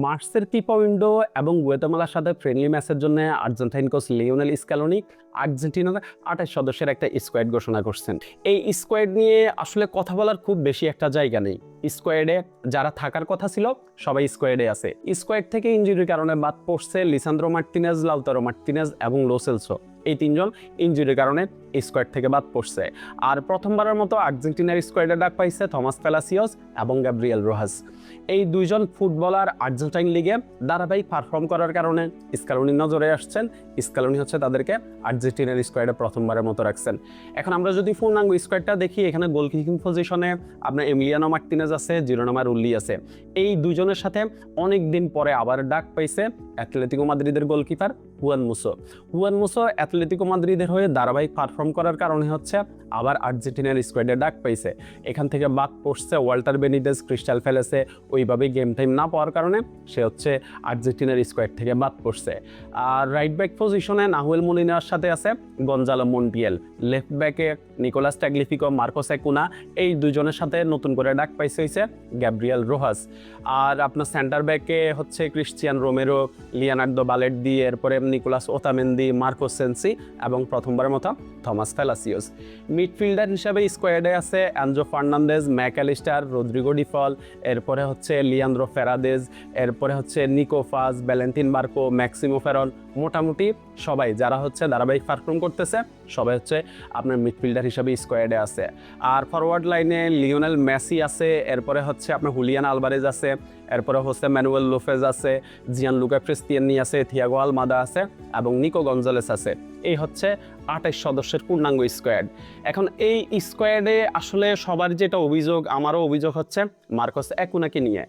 মার্চের FIFA window এবং গুয়াতেমালার সাথে ফ্রেন্ডলি ম্যাচের জন্য আর্জেন্টাইন কোচ লিওনেল স্ক্যালোনি আর্জেন্টিনার ২৮ সদস্যের একটা স্কোয়াড ঘোষণা করছেন। এই স্কোয়াড নিয়ে আসলে কথা বলার খুব বেশি একটা জায়গা নেই। স্কোয়াডে যারা থাকার কথা ছিল সবাই স্কোয়াডে আছে। স্কোয়াড থেকে ইনজুরির কারণে বাদ পড়ছে লিসান্দ্রো মার্টিনেজ, লাউতারো মার্টিনেজ এবং লো সেলসো। এই তিনজন ইনজুরির কারণে স্কোয়াড থেকে বাদ পড়ছে। আর প্রথমবারের মতো আর্জেন্টিনার স্কোয়াডে ডাক পাইছে থমাস প্যালাসিওস এবং গ্যাব্রিয়েল রোহাস। এই দুইজন ফুটবলার আর্জেন্টাইন লিগে ধারাবাহিক পারফর্ম করার কারণে স্ক্যালোনির নজরে আসছেন। স্ক্যালোনি হচ্ছে তাদেরকে আর্জেন্টিনার স্কোয়াডে প্রথমবারের মতো রাখছেন। এখন আমরা যদি পূর্ণাঙ্গ স্কোয়াডটা দেখি, এখানে গোলকিপিং পজিশনে আপনার এমিলিয়ানো মার্টিনেজ আছে, জিরোনামা রুল্লি আছে। এই দুজনের সাথে অনেক দিন পরে আবার ডাক পাইছে অ্যাটলেটিকো মাদ্রিদের goalkeeper Juan Musso. Juan Musso Atletico মাদ্রিদের হয়ে ধারাবাহিক পারফর্ম করার কারণে হচ্ছে আবার আর্জেন্টিনার স্কোয়াডে ডাক পাইছে। এখান থেকে বাদ পড়ছে ওয়াল্টার বেনিদেজ ক্রিস্টাল প্যালেসে ওইভাবে গেম টাইম না পাওয়ার কারণে সে হচ্ছে আর্জেন্টিনার স্কোয়াড থেকে বাদ পড়ছে। আর রাইট ব্যাক পজিশনে নাহুয়েল মোলিনার সাথে আছে গঞ্জালো মন্টিয়েল, লেফট ব্যাকে নিকোলাস ট্যাগলিফিকো, মার্কোস একুনা। এই দুজনের সাথে নতুন করে ডাক পাইছে হয়েছে গ্যাব্রিয়েল রোহাস। আর আপনার সেন্টার ব্যাকে হচ্ছে ক্রিশ্চিয়ান রোমেরো, লিওনার্দো বালের্দি, এরপরে নিকোলাস ওতামেন্দি, মার্কোস সেন্সি এবং প্রথমবারের মতো থমাস প্যালাসিওস। মিডফিল্ডার হিসেবে স্কোয়াডে আছে Enzo Fernandez, McAllister, Rodrigo De Paul, এরপরে হচ্ছে লিয়ান্দ্রো ফেরাদেজ, এরপরে হচ্ছে নিকো ফাজ, ভ্যালেন্টিন বার্কো, ম্যাক্সিমো ফেরন। মোটামুটি সবাই যারা হচ্ছে ধারাবাহিক পারফর্ম করতেছে সবাই হচ্ছে আপনার মিডফিল্ডার হিসেবে স্কোয়াডে আছে। আর ফরওয়ার্ড লাইনে লিওনেল মেসি আছে, এরপরে হচ্ছে আপনার হুলিয়ান আলভারেজ আছে, এরপরে হচ্ছে ম্যানুয়েল লোফেজ আছে, জিয়ান লুকা ক্রিস্তিয়ানি আছে, থিয়াগো আলমাদা আছে এবং নিকো গঞ্জালেস আছে। এই হচ্ছে ২৮ সদস্যের পূর্ণাঙ্গ স্কোয়াড। এখন এই স্কোয়াডে আসলে সবার যেটা অভিযোগ, আমারও অভিযোগ হচ্ছে মার্কোস একুনাকে নিয়ে।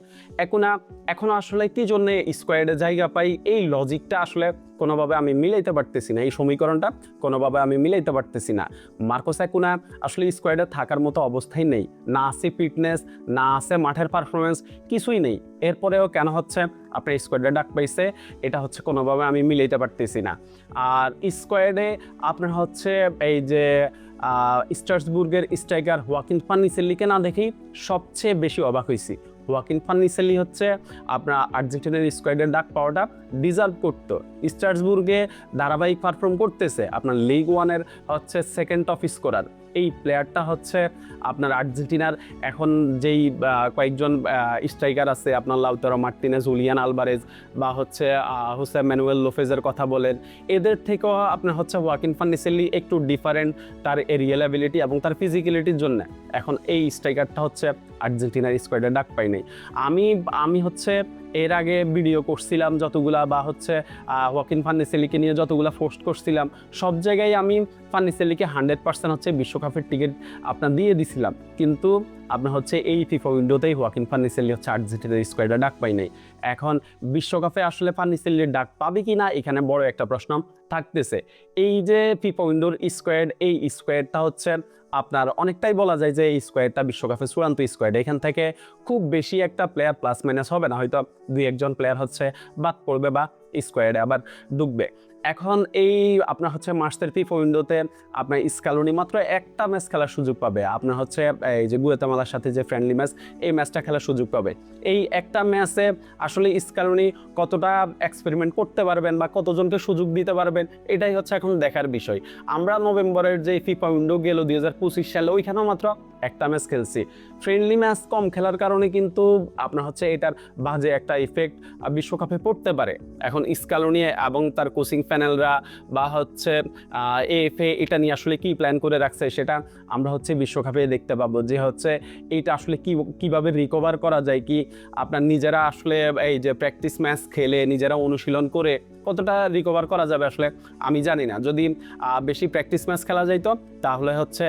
একুনা এখন আসলে কি জন্য স্কোয়াডে জায়গা পাই, এই লজিকটা আসলে কোনোভাবে আমি মিলাইতে পারতেছি না, এই সমীকরণটা কোনোভাবে আমি মিলাইতে পারতেছি না। মার্কোস একুনা আসলে স্কোয়াডে থাকার মতো অবস্থায় নেই, না আছে ফিটনেস, না আছে মাঠের পারফরমেন্স, কিছুই নেই। এরপরেও কেন হচ্ছে আপনার স্কোয়াডে ডাক পাইছে, এটা হচ্ছে কোনোভাবে আমি মিলাইতে পারতেছি না। আর স্কোয়াডে আপনার হচ্ছে এই যে স্ট্রাসবুর্গের স্ট্রাইকার হোয়াকিন ফান্নিসেলিকে না দেখেই সবচেয়ে বেশি অবাক হয়েছি। হোয়াকিন ফান্নিসেলি হচ্ছে আপনার আর্জেন্টিনার স্কোয়াডের ডাক পাওয়াটা ডিজার্ভ করতো। স্ট্রাসবুর্গে ধারাবাহিক পারফর্ম করতেছে, আপনার লিগ ওয়ানের হচ্ছে সেকেন্ড টপ স্কোরার। এই প্লেয়ারটা হচ্ছে আপনার আর্জেন্টিনার এখন যেই কয়েকজন স্ট্রাইকার আছে, আপনার লাউতারো মার্টিনেজ, হুলিয়ান আলভারেজ বা হচ্ছে হোসে ম্যানুয়েল লোফেজের কথা বলেন, এদের থেকেও আপনার হচ্ছে হোয়াকিন ফান্নিসেলি একটু ডিফারেন্ট তার এরিয়াল অ্যাবিলিটি এবং তার ফিজিক্যালিটির জন্য। এখন এই স্ট্রাইকারটা হচ্ছে আর্জেন্টিনার স্কোয়াডে ডাক পাইনি। আমি হচ্ছে এর আগে ভিডিও করছিলাম যতগুলা, বা হচ্ছে হোয়াকিন ফান্নিসেলিকে নিয়ে যতগুলা পোস্ট করছিলাম, সব জায়গায় আমি ফান্নিসেলিকে 100% হচ্ছে বিশ্বকাপের টিকিট আপনার দিয়ে দিছিলাম। কিন্তু আপনার হচ্ছে এই ফিফা উইন্ডোতেই হোয়াকিন ফান্নিসেলি হচ্ছে আর্জেন্টিনার স্কোয়াডে ডাক পাই নাই। এখন বিশ্বকাপে আসলে ফান্নিসেলির ডাক পাবে কি না, এখানে বড় একটা প্রশ্ন থাকতেছে। এই যে ফিফা উইন্ডোর স্কোয়াড, এই স্কোয়াডটা হচ্ছে আপনার অনেকটাই বলা যায় যে এই স্কোয়াডটা বিশ্বকাপে চূড়ান্ত স্কোয়াড। এখান থেকে খুব বেশি একটা প্লেয়ার প্লাস মাইনাস হবে না, হয়তো 2-1জন প্লেয়ার হচ্ছে বাদ পড়বে বা স্কোয়াডে আবার ঢুকবে। এখন এই আপনার হচ্ছে মার্চের ফিফা উইন্ডোতে আপনার স্ক্যালোনি মাত্র একটা ম্যাচ খেলার সুযোগ পাবে। আপনার হচ্ছে এই যে গুয়াতেমালার সাথে যে ফ্রেন্ডলি ম্যাচ, এই ম্যাচটা খেলার সুযোগ পাবে। এই একটা ম্যাচে আসলে স্ক্যালোনি কতটা এক্সপেরিমেন্ট করতে পারবেন বা কতজনকে সুযোগ দিতে পারবেন, এটাই হচ্ছে এখন দেখার বিষয়। আমরা নভেম্বরের যে ফিফা উইন্ডো গেল 2025 সালে, ওইখানেও মাত্র একটা ম্যাচ খেলছি। ফ্রেন্ডলি ম্যাচ কম খেলার কারণে কিন্তু আপনার হচ্ছে এটার বাজে একটা ইফেক্ট বিশ্বকাপে পড়তে পারে। এখন স্ক্যালোনি এবং তার কোচিং প্যানেলরা বা হচ্ছে এএফএ এটা নিয়ে আসলে কি প্ল্যান করে রাখছে, সেটা আমরা হচ্ছে বিশ্বকাপে দেখতে পাবো যে হচ্ছে এইটা আসলে কিভাবে রিকভার করা যায়, কি আপনার নিজেরা আসলে এই যে প্র্যাকটিস ম্যাচ খেলে নিজেরা অনুশীলন করে কতটা রিকভার করা যাবে আসলে আমি জানি না। যদি বেশি প্র্যাকটিস ম্যাচ খেলা যাইতো তাহলে হচ্ছে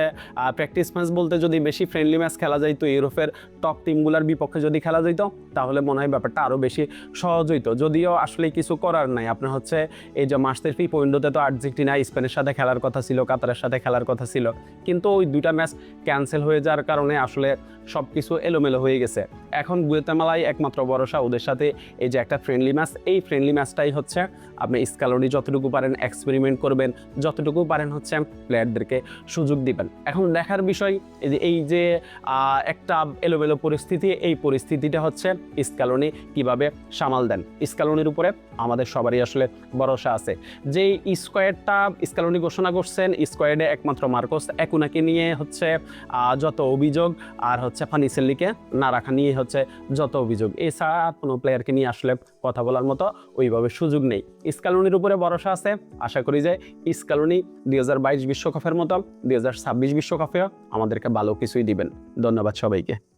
প্র্যাকটিস ম্যাচ বলতে যদি বেশি ফ্রেন্ডলি ম্যাচ খেলা যাইতো, ইউরোপের টপ টিমগুলোর বিপক্ষে যদি খেলা যাইতো, তাহলে মনে হয় ব্যাপারটা আরও বেশি সহজ হইতো। যদিও আসলে কিছু করার নাই। আপনার হচ্ছে এই যে মার্চের ফিফা উইন্ডোতে তো আর্জেন্টিনা স্পেনের সাথে খেলার কথা ছিল, কাতারের সাথে খেলার কথা ছিল, কিন্তু ওই দুইটা ম্যাচ ক্যান্সেল হয়ে যাওয়ার কারণে আসলে সব কিছু এলোমেলো হয়ে গেছে। এখন গুয়াতেমালাই একমাত্র ভরসা, ওদের সাথে এই যে একটা ফ্রেন্ডলি ম্যাচ, এই ফ্রেন্ডলি ম্যাচটাই হচ্ছে আপনি স্ক্যালোনি যতটুকু পারেন এক্সপেরিমেন্ট করবেন, যতটুকু পারেন হচ্ছে প্লেয়ারদেরকে সুযোগ দিবেন। এখন দেখার বিষয় এই যে একটা এলোমেলো পরিস্থিতি, এই পরিস্থিতিটা হচ্ছে স্ক্যালোনি কিভাবে সামাল দেন। স্ক্যালোনির উপরে আমাদের সবারই আসলে ভরসা আছে। যে স্কোয়াডটা স্ক্যালোনি ঘোষণা করছেন, স্কোয়াডে একমাত্র মার্কোস একুনাকে নিয়ে হচ্ছে যত অভিযোগ, আর হচ্ছে ফানিসেল্লিকে না রাখা নিয়ে হচ্ছে যত অভিযোগ, এছাড়া কোনো প্লেয়ারকে নিয়ে আসলে কথা বলার মতো ওইভাবে সুযোগ নেই। স্ক্যালোনির উপরে ভরসা আছে। আশা করি যে স্ক্যালোনি 2022 বিশ্বকাপের মতো 2026 বিশ্বকাপেও আমাদেরকে ভালো কিছুই দিবেন। ধন্যবাদ সবাইকে।